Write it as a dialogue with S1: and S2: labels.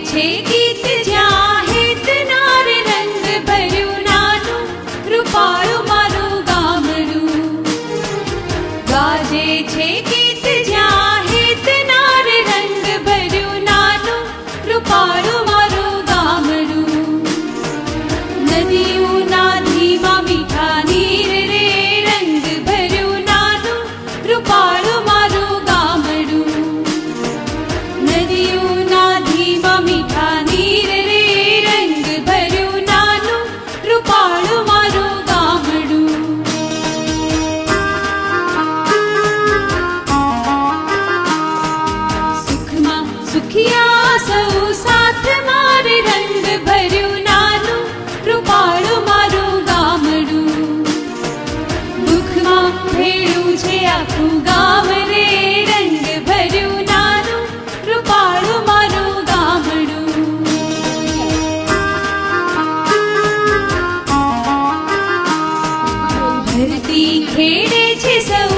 S1: છે ગીત જ્યાં હેતનાર રંગ ભર્યું નાનું રૂપાળું મારું ગામડું. ગાજે છે ગીત જ્યાં હેતનાર રંગ ભર્યું નાનું રૂપાળું મારું ગામડું. નદીઓના ધીમા મીઠા નીર રે રંગ ભર્યું નાનું રૂપાળું મારું ગામડું. નદીઓના ધીમા મીઠા નીર રે રંગ ભર્યું નાનું રૂપાળું મારું ગામડું. સુખમાં સુખિયા સૌ સાથ મારે રંગ ભર્યું નાનું રૂપાળું મારું ગામડું. દુઃખમાં ભેળું છે આખું ગામ રે રંગ ભર્યું નાનું રૂપાળું મારું ગામડું. ધરતી ખેડે છે સૌ